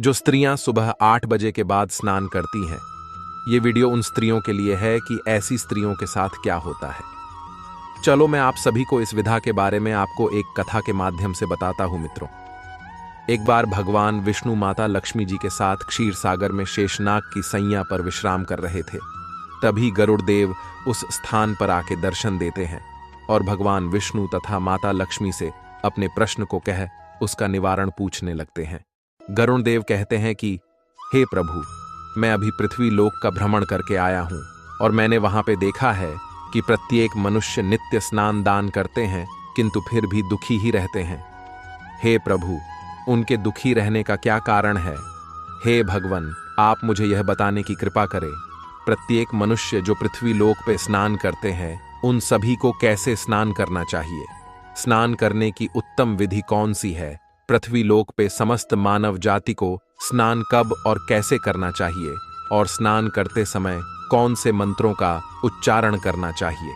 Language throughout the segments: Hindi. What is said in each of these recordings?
जो स्त्रियां सुबह 8 बजे के बाद स्नान करती हैं। ये वीडियो उन स्त्रियों के लिए है कि ऐसी स्त्रियों के साथ क्या होता है। चलो मैं आप सभी को इस विधा के बारे में आपको एक कथा के माध्यम से बताता हूं मित्रों। एक बार भगवान विष्णु माता लक्ष्मी जी के साथ क्षीर सागर में शेषनाग की सैया पर विश्राम कर रहे थे। तभी गरुड़ देव उस स्थान पर आके दर्शन देते हैं और भगवान विष्णु तथा माता लक्ष्मी से अपने प्रश्न को कह उसका निवारण पूछने लगते हैं। गरुड़ देव कहते हैं कि हे प्रभु, मैं अभी पृथ्वी लोक का भ्रमण करके आया हूं और मैंने वहां पे देखा है कि प्रत्येक मनुष्य नित्य स्नान दान करते हैं किंतु फिर भी दुखी ही रहते हैं। हे प्रभु, उनके दुखी रहने का क्या कारण है? हे भगवान, आप मुझे यह बताने की कृपा करें। प्रत्येक मनुष्य जो पृथ्वी लोक पे स्नान करते हैं उन सभी को कैसे स्नान करना चाहिए? स्नान करने की उत्तम विधि कौन सी है? पृथ्वी लोक पे समस्त मानव जाति को स्नान कब और कैसे करना चाहिए और स्नान करते समय कौन से मंत्रों का उच्चारण करना चाहिए?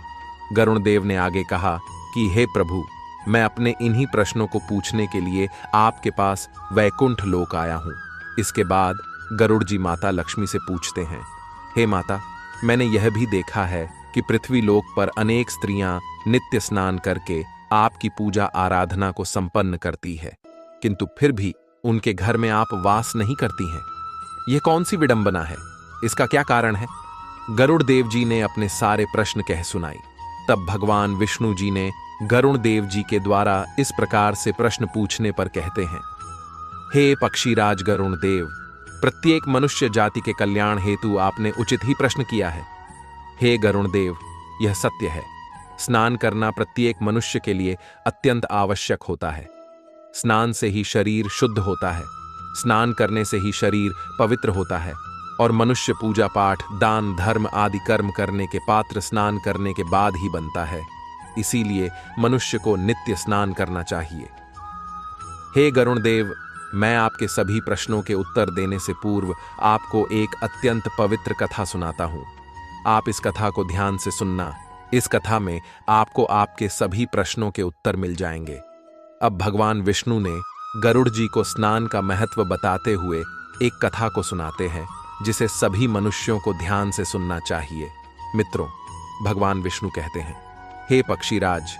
गरुड़ देव ने आगे कहा कि हे प्रभु, मैं अपने इन्हीं प्रश्नों को पूछने के लिए आपके पास वैकुंठ लोक आया हूं। इसके बाद गरुड़ जी माता लक्ष्मी से पूछते हैं, हे माता, मैंने यह भी देखा है कि पृथ्वी लोक पर अनेक स्त्रियां नित्य स्नान करके आपकी पूजा आराधना को संपन्न करती है, किंतु फिर भी उनके घर में आप वास नहीं करती हैं। यह कौन सी विडंबना है? इसका क्या कारण है? गरुड़ देव जी ने अपने सारे प्रश्न कह सुनाई। तब भगवान विष्णु जी ने गरुड़ देव जी के द्वारा इस प्रकार से प्रश्न पूछने पर कहते हैं, हे पक्षीराज गरुड़ देव, प्रत्येक मनुष्य जाति के कल्याण हेतु आपने उचित ही प्रश्न किया है। हे गरुड़ देव, यह सत्य है। स्नान करना प्रत्येक मनुष्य के लिए अत्यंत आवश्यक होता है। स्नान से ही शरीर शुद्ध होता है, स्नान करने से ही शरीर पवित्र होता है और मनुष्य पूजा पाठ, दान, धर्म आदि कर्म करने के पात्र स्नान करने के बाद ही बनता है। इसीलिए मनुष्य को नित्य स्नान करना चाहिए। हे गरुड़ देव, मैं आपके सभी प्रश्नों के उत्तर देने से पूर्व आपको एक अत्यंत पवित्र कथा सुनाता हूं। आप इस कथा को ध्यान से सुनना। इस कथा में आपको आपके सभी प्रश्नों के उत्तर मिल जाएंगे। अब भगवान विष्णु ने गरुड़ जी को स्नान का महत्व बताते हुए एक कथा को सुनाते हैं जिसे सभी मनुष्यों को ध्यान से सुनना चाहिए। मित्रों, भगवान विष्णु कहते हैं, हे पक्षीराज,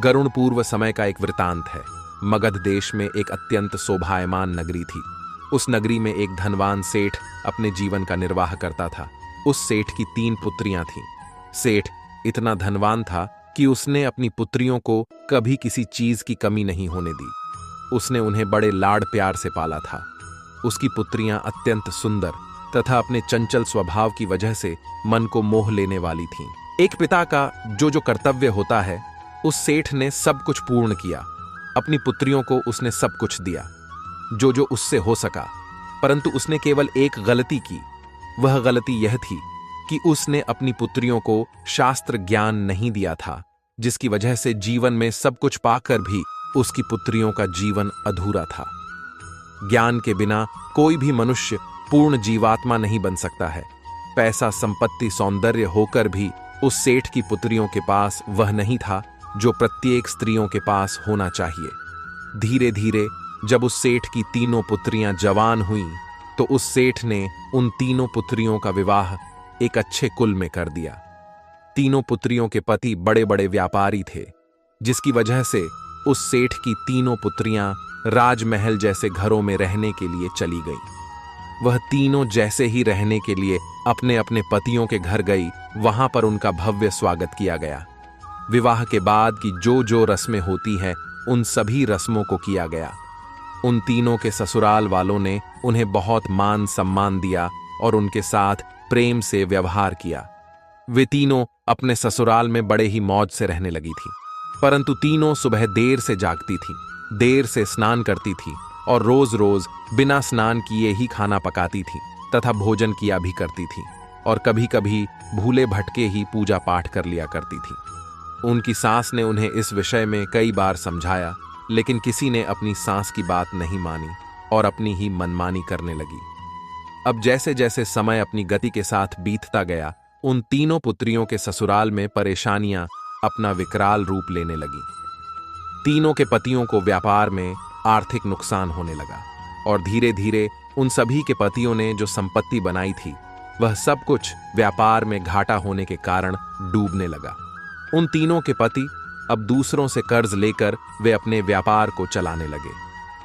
गरुड़ पूर्व समय का एक वृतांत है। मगध देश में एक अत्यंत शोभायमान नगरी थी। उस नगरी में एक धनवान सेठ अपने जीवन का निर्वाह करता था। उस सेठ की 3 पुत्रियां थीं। सेठ इतना धनवान था कि उसने अपनी पुत्रियों को कभी किसी चीज की कमी नहीं होने दी। उसने उन्हें बड़े लाड़ प्यार से पाला था। उसकी पुत्रियां अत्यंत सुंदर तथा अपने चंचल स्वभाव की वजह से मन को मोह लेने वाली थीं। एक पिता का जो कर्तव्य होता है, उस सेठ ने सब कुछ पूर्ण किया। अपनी पुत्रियों को उसने सब कुछ दिया जो उससे हो सका, परंतु उसने केवल एक गलती की। वह गलती यह थी कि उसने अपनी पुत्रियों को शास्त्र ज्ञान नहीं दिया था, जिसकी वजह से जीवन में सब कुछ पाकर भी उसकी पुत्रियों का जीवन अधूरा था। ज्ञान के बिना कोई भी मनुष्य पूर्ण जीवात्मा नहीं बन सकता है। पैसा, संपत्ति, सौंदर्य होकर भी उस सेठ की पुत्रियों के पास वह नहीं था जो प्रत्येक स्त्रियों के पास होना चाहिए। धीरे धीरे जब उस सेठ की 3 पुत्रियां जवान हुईं, तो उस सेठ ने उन 3 पुत्रियों का विवाह एक अच्छे कुल में कर दिया। 3 पुत्रियों के पति बड़े बड़े व्यापारी थे, जिसकी वजह से उस सेठ की 3 पुत्रियां राजमहल जैसे घरों में रहने के लिए चली गईं। वह तीनों जैसे ही रहने के लिए अपने अपने पतियों के घर गई, वहां पर उनका भव्य स्वागत किया गया। विवाह के बाद की जो रस्में होती हैं, उन सभी रस्मों को किया गया। उन तीनों के ससुराल वालों ने उन्हें बहुत मान सम्मान दिया और उनके साथ प्रेम से व्यवहार किया। वे तीनों अपने ससुराल में बड़े ही मौज से रहने लगी थीं, परंतु तीनों सुबह देर से जागती थीं, देर से स्नान करती थीं और रोज रोज बिना स्नान किए ही खाना पकाती थीं तथा भोजन किया भी करती थीं और कभी कभी भूले भटके ही पूजा पाठ कर लिया करती थीं। उनकी सास ने उन्हें इस विषय में कई बार समझाया, लेकिन किसी ने अपनी सास की बात नहीं मानी और अपनी ही मनमानी करने लगी। अब जैसे जैसे समय अपनी गति के साथ बीतता गया, उन तीनों पुत्रियों के ससुराल में परेशानियां अपना विकराल रूप लेने लगी। तीनों के पतियों को व्यापार में आर्थिक नुकसान होने लगा और धीरे धीरे उन सभी के पतियों ने जो संपत्ति बनाई थी वह सब कुछ व्यापार में घाटा होने के कारण डूबने लगा। उन तीनों के पति अब दूसरों से कर्ज लेकर वे अपने व्यापार को चलाने लगे,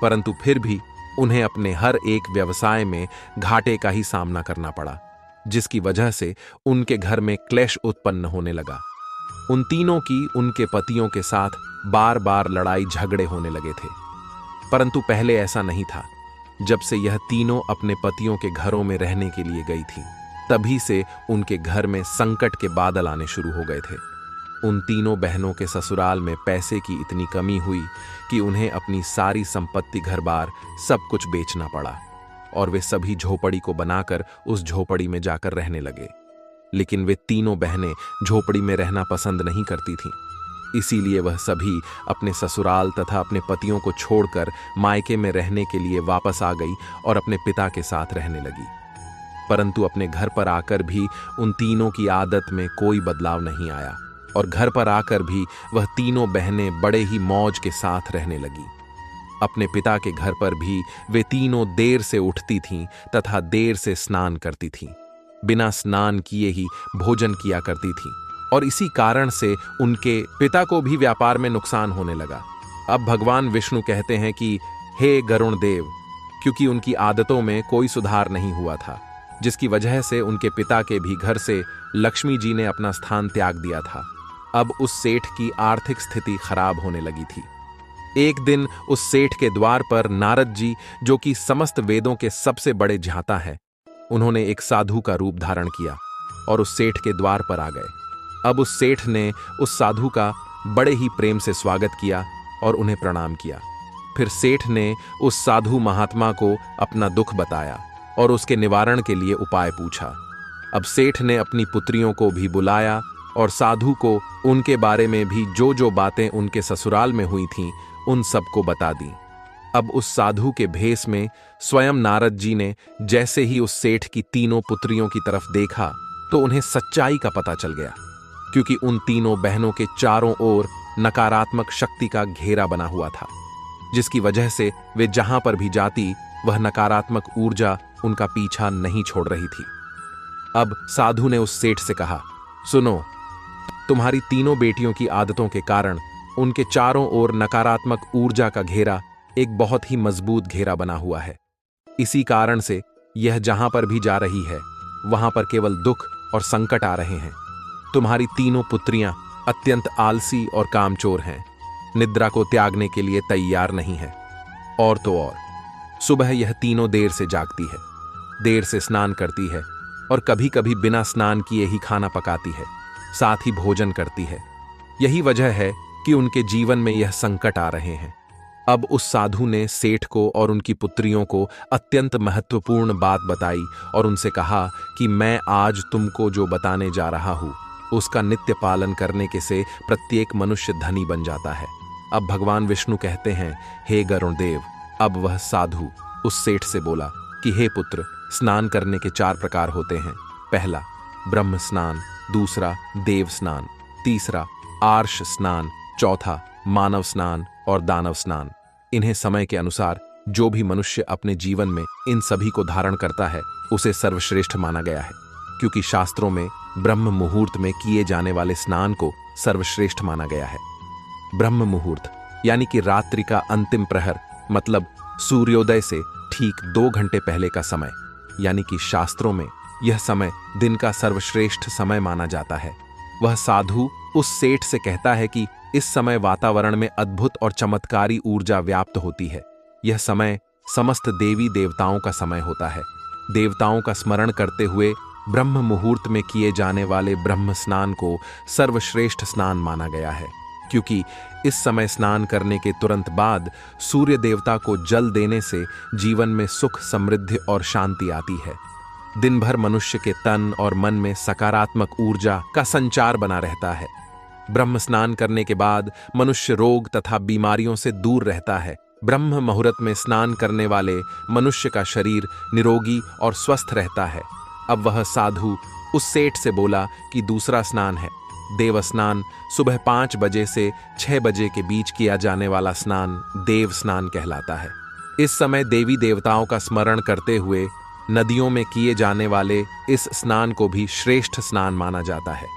परंतु फिर भी उन्हें अपने हर एक व्यवसाय में घाटे का ही सामना करना पड़ा, जिसकी वजह से उनके घर में क्लेश उत्पन्न होने लगा। उन तीनों की उनके पतियों के साथ बार बार लड़ाई झगड़े होने लगे थे, परंतु पहले ऐसा नहीं था। जब से यह तीनों अपने पतियों के घरों में रहने के लिए गई थी, तभी से उनके घर में संकट के बादल आने शुरू हो गए थे। उन तीनों बहनों के ससुराल में पैसे की इतनी कमी हुई कि उन्हें अपनी सारी संपत्ति, घर बार सब कुछ बेचना पड़ा और वे सभी झोपड़ी को बनाकर उस झोपड़ी में जाकर रहने लगे। लेकिन वे तीनों बहनें झोपड़ी में रहना पसंद नहीं करती थीं, इसीलिए वह सभी अपने ससुराल तथा अपने पतियों को छोड़कर मायके में रहने के लिए वापस आ गई और अपने पिता के साथ रहने लगी। परंतु अपने घर पर आकर भी उन तीनों की आदत में कोई बदलाव नहीं आया और घर पर आकर भी वह तीनों बहनें बड़े ही मौज के साथ रहने लगी। अपने पिता के घर पर भी वे तीनों देर से उठती थीं तथा देर से स्नान करती थीं, बिना स्नान किए ही भोजन किया करती थीं और इसी कारण से उनके पिता को भी व्यापार में नुकसान होने लगा। अब भगवान विष्णु कहते हैं कि हे गरुण देव, क्योंकि उनकी आदतों में कोई सुधार नहीं हुआ था, जिसकी वजह से उनके पिता के भी घर से लक्ष्मी जी ने अपना स्थान त्याग दिया था। अब उस सेठ की आर्थिक स्थिति खराब होने लगी थी। एक दिन उस सेठ के द्वार पर नारद जी, जो कि समस्त वेदों के सबसे बड़े ज्ञाता हैं, उन्होंने एक साधु का रूप धारण किया और उस सेठ के द्वार पर आ गए। अब उस सेठ ने उस साधु का बड़े ही प्रेम से स्वागत किया और उन्हें प्रणाम किया। फिर सेठ ने उस साधु महात्मा को अपना दुख बताया और उसके निवारण के लिए उपाय पूछा। अब सेठ ने अपनी पुत्रियों को भी बुलाया और साधु को उनके बारे में भी जो जो बातें उनके ससुराल में हुई थीं उन सबको बता दी। अब उस साधु के भेष में स्वयं नारद जी ने जैसे ही उस सेठ की तीनों पुत्रियों की तरफ देखा तो उन्हें सच्चाई का पता चल गया, क्योंकि उन तीनों बहनों के चारों ओर नकारात्मक शक्ति का घेरा बना हुआ था, जिसकी वजह से वे जहां पर भी जाती वह नकारात्मक ऊर्जा उनका पीछा नहीं छोड़ रही थी। अब साधु ने उस सेठ से कहा, सुनो, तुम्हारी तीनों बेटियों की आदतों के कारण उनके चारों ओर नकारात्मक ऊर्जा का घेरा एक बहुत ही मजबूत घेरा बना हुआ है। इसी कारण से यह जहां पर भी जा रही है वहां पर केवल दुख और संकट आ रहे हैं। तुम्हारी तीनों पुत्रियां अत्यंत आलसी और कामचोर हैं, निद्रा को त्यागने के लिए तैयार नहीं है। और तो और सुबह यह तीनों देर से जागती है, देर से स्नान करती है और कभी कभी बिना स्नान किए ही खाना पकाती है, साथ ही भोजन करती है। यही वजह है कि उनके जीवन में यह संकट आ रहे हैं। अब उस साधु ने सेठ को और उनकी पुत्रियों को अत्यंत महत्वपूर्ण बात बताई और उनसे कहा कि मैं आज तुमको जो बताने जा रहा हूं उसका नित्य पालन करने के से प्रत्येक मनुष्य धनी बन जाता है। अब भगवान विष्णु कहते हैं, हे गरुण देव। अब वह साधु उस सेठ से बोला कि हे पुत्र, स्नान करने के 4 प्रकार होते हैं। पहला ब्रह्म स्नान, दूसरा देव स्नान, तीसरा आर्ष स्नान, चौथा मानव स्नान और दानव स्नान। इन्हें समय के अनुसार जो भी मनुष्य अपने जीवन में इन सभी को धारण करता है उसे सर्वश्रेष्ठ माना गया है, क्योंकि शास्त्रों में ब्रह्म मुहूर्त में किए जाने वाले स्नान को सर्वश्रेष्ठ माना गया है। ब्रह्म मुहूर्त यानी कि रात्रि का अंतिम प्रहर, मतलब सूर्योदय से ठीक 2 घंटे पहले का समय, यानी कि शास्त्रों में यह समय दिन का सर्वश्रेष्ठ समय माना जाता है। वह साधु उस सेठ से कहता है कि इस समय वातावरण में अद्भुत और चमत्कारी ऊर्जा व्याप्त होती है। यह समय समस्त देवी देवताओं का समय होता है। देवताओं का स्मरण करते हुए ब्रह्म मुहूर्त में किए जाने वाले ब्रह्म स्नान को सर्वश्रेष्ठ स्नान माना गया है, क्योंकि इस समय स्नान करने के तुरंत बाद सूर्य देवता को जल देने से जीवन में सुख, समृद्धि और शांति आती है। दिन भर मनुष्य के तन और मन में सकारात्मक ऊर्जा का संचार बना रहता है। ब्रह्म स्नान करने के बाद मनुष्य रोग तथा बीमारियों से दूर रहता है। ब्रह्म मुहूर्त में स्नान करने वाले मनुष्य का शरीर निरोगी और स्वस्थ रहता है। अब वह साधु उस सेठ से बोला कि दूसरा स्नान है देव स्नान। सुबह 5 बजे से 6 बजे के बीच किया जाने वाला स्नान देव स्नान कहलाता है। इस समय देवी देवताओं का स्मरण करते हुए नदियों में किए जाने वाले इस स्नान को भी श्रेष्ठ स्नान माना जाता है।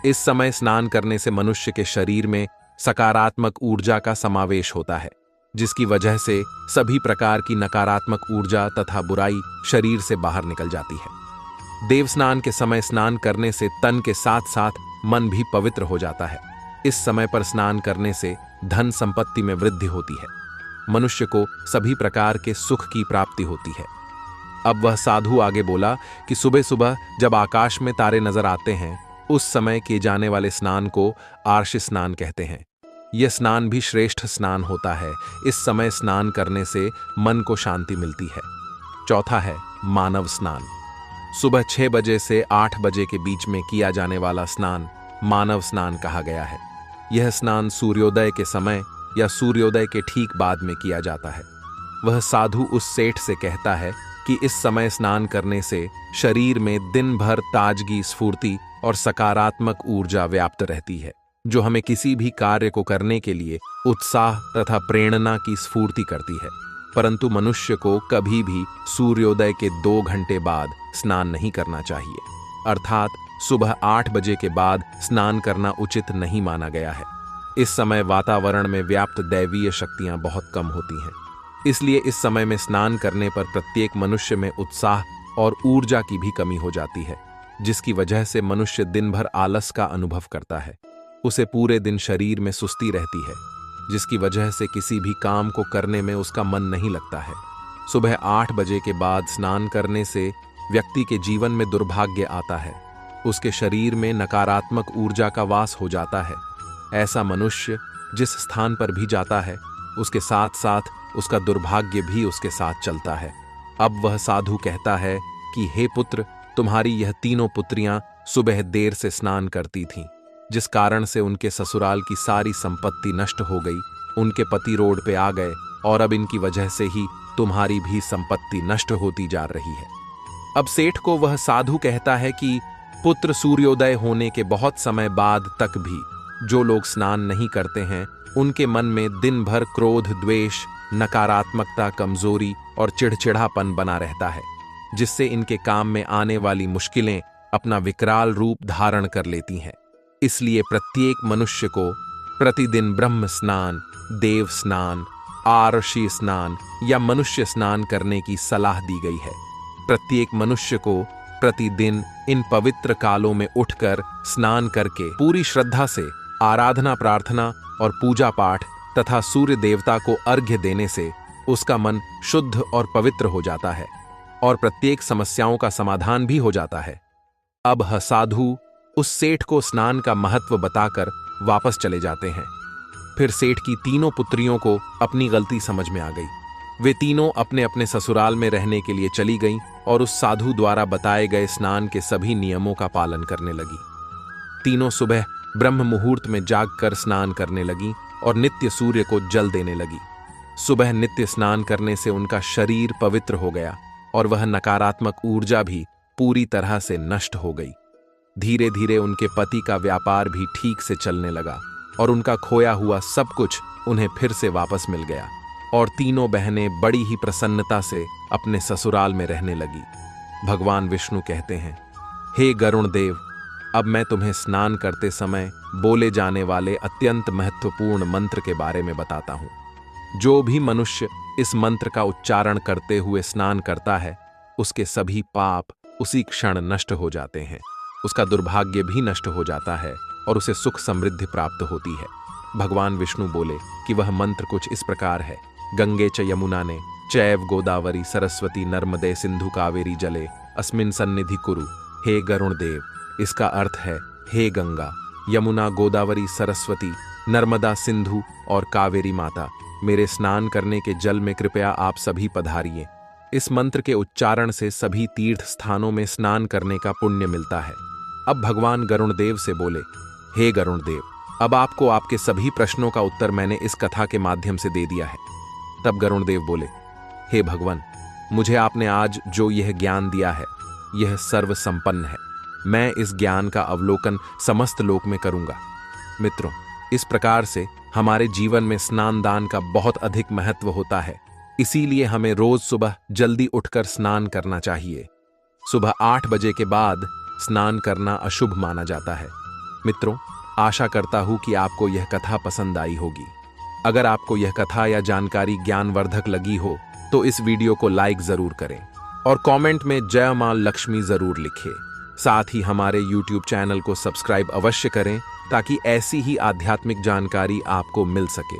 इस समय स्नान करने से मनुष्य के शरीर में सकारात्मक ऊर्जा का समावेश होता है, जिसकी वजह से सभी प्रकार की नकारात्मक ऊर्जा तथा बुराई शरीर से बाहर निकल जाती है। देव स्नान के समय स्नान करने से तन के साथ साथ मन भी पवित्र हो जाता है। इस समय पर स्नान करने से धन संपत्ति में वृद्धि होती है। मनुष्य को सभी प्रकार के सुख की प्राप्ति होती है। अब वह साधु आगे बोला कि सुबह सुबह जब आकाश में तारे नजर आते हैं, उस समय किए जाने वाले स्नान को आर्ष स्नान कहते हैं। यह स्नान भी श्रेष्ठ स्नान होता है। इस समय स्नान करने से मन को शांति मिलती है। चौथा है मानव स्नान। सुबह 6 बजे से 8 बजे के बीच में किया जाने वाला स्नान मानव स्नान कहा गया है। यह स्नान सूर्योदय के समय या सूर्योदय के ठीक बाद में किया जाता है। वह साधु उस सेठ से कहता है कि इस समय स्नान करने से शरीर में दिन भर ताजगी, स्फूर्ति और सकारात्मक ऊर्जा व्याप्त रहती है, जो हमें किसी भी कार्य को करने के लिए उत्साह तथा प्रेरणा की स्फूर्ति करती है। परंतु मनुष्य को कभी भी सूर्योदय के 2 घंटे बाद स्नान नहीं करना चाहिए, अर्थात सुबह 8 बजे के बाद स्नान करना उचित नहीं माना गया है। इस समय वातावरण में व्याप्त दैवीय शक्तियां बहुत कम होती हैं। इसलिए इस समय में स्नान करने पर प्रत्येक मनुष्य में उत्साह और ऊर्जा की भी कमी हो जाती है, जिसकी वजह से मनुष्य दिन भर आलस का अनुभव करता है। उसे पूरे दिन शरीर में सुस्ती रहती है, जिसकी वजह से किसी भी काम को करने में उसका मन नहीं लगता है। सुबह 8 बजे के बाद स्नान करने से व्यक्ति के जीवन में दुर्भाग्य आता है। उसके शरीर में नकारात्मक ऊर्जा का वास हो जाता है। ऐसा मनुष्य जिस स्थान पर भी जाता है, उसके साथ साथ उसका दुर्भाग्य भी उसके साथ चलता है। अब वह साधु कहता है कि हे पुत्र, तुम्हारी यह तीनों पुत्रियां सुबह देर से स्नान करती थीं, जिस कारण से उनके ससुराल की सारी संपत्ति नष्ट हो गई। उनके पति रोड पे आ गए और अब इनकी वजह से ही तुम्हारी भी संपत्ति नष्ट होती जा रही है। अब सेठ को वह साधु कहता है कि पुत्र, सूर्योदय होने के बहुत समय बाद तक भी जो लोग स्नान नहीं करते हैं, उनके मन में दिन भर क्रोध, द्वेष, नकारात्मकता, कमजोरी और चिड़चिड़ापन बना रहता है, जिससे इनके काम में आने वाली मुश्किलें अपना विकराल रूप धारण कर लेती हैं। इसलिए प्रत्येक मनुष्य को प्रतिदिन ब्रह्म स्नान, देव स्नान, आर्षि स्नान या मनुष्य स्नान करने की सलाह दी गई है। प्रत्येक मनुष्य को प्रतिदिन इन पवित्र कालों में उठकर स्नान करके पूरी श्रद्धा से आराधना, प्रार्थना और पूजा पाठ तथा सूर्य देवता को अर्घ्य देने से उसका मन शुद्ध और पवित्र हो जाता है और प्रत्येक समस्याओं का समाधान भी हो जाता है। अब वह साधु उस सेठ को स्नान का महत्व बताकर वापस चले जाते हैं। फिर सेठ की तीनों पुत्रियों को अपनी गलती समझ में आ गई। वे तीनों अपने अपने ससुराल में रहने के लिए चली गईं और उस साधु द्वारा बताए गए स्नान के सभी नियमों का पालन करने लगी। तीनों सुबह ब्रह्म मुहूर्त में जागकर स्नान करने लगी और नित्य सूर्य को जल देने लगी। सुबह नित्य स्नान करने से उनका शरीर पवित्र हो गया और वह नकारात्मक ऊर्जा भी पूरी तरह से नष्ट हो गई। धीरे धीरे उनके पति का व्यापार भी ठीक से चलने लगा और उनका खोया हुआ सब कुछ उन्हें फिर से वापस मिल गया और तीनों बहनें बड़ी ही प्रसन्नता से अपने ससुराल में रहने लगी। भगवान विष्णु कहते हैं, हे गरुण देव, अब मैं तुम्हें स्नान करते समय बोले जाने वाले अत्यंत महत्वपूर्ण मंत्र के बारे में बताता हूं। जो भी मनुष्य इस मंत्र का उच्चारण करते हुए स्नान करता है, उसके सभी पाप उसी क्षण नष्ट हो जाते हैं, उसका दुर्भाग्य भी नष्ट हो जाता है और उसे सुख समृद्धि प्राप्त होती है। भगवान विष्णु बोले कि वह मंत्र कुछ इस प्रकार है, गंगे च यमुना ने चैव गोदावरी सरस्वती नर्मदे सिंधु कावेरी जले अस्मिन् सन्निधि कुरु। हे गरुण देव, इसका अर्थ है, हे गंगा, यमुना, गोदावरी, सरस्वती, नर्मदा, सिंधु और कावेरी माता, मेरे स्नान करने के जल में कृपया आप सभी पधारिए। इस मंत्र के उच्चारण से सभी तीर्थ स्थानों में स्नान करने का पुण्य मिलता है। अब भगवान गरुण देव से बोले, हे गरुण देव, अब आपको आपके सभी प्रश्नों का उत्तर मैंने इस कथा के माध्यम से दे दिया है। तब गरुण देव बोले, हे भगवान, मुझे आपने आज जो यह ज्ञान दिया है, यह सर्व संपन्न है। मैं इस ज्ञान का अवलोकन समस्त लोक में करूंगा। मित्रों, इस प्रकार से हमारे जीवन में स्नान दान का बहुत अधिक महत्व होता है। इसीलिए हमें रोज सुबह जल्दी उठकर स्नान करना चाहिए। सुबह 8 बजे के बाद स्नान करना अशुभ माना जाता है। मित्रों, आशा करता हूं कि आपको यह कथा पसंद आई होगी। अगर आपको यह कथा या जानकारी ज्ञानवर्धक लगी हो तो इस वीडियो को लाइक जरूर करें और कमेंट में जय मां लक्ष्मी जरूर लिखें। साथ ही हमारे YouTube चैनल को सब्सक्राइब अवश्य करें ताकि ऐसी ही आध्यात्मिक जानकारी आपको मिल सके।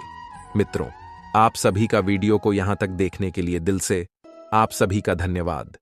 मित्रों, आप सभी का वीडियो को यहां तक देखने के लिए दिल से आप सभी का धन्यवाद।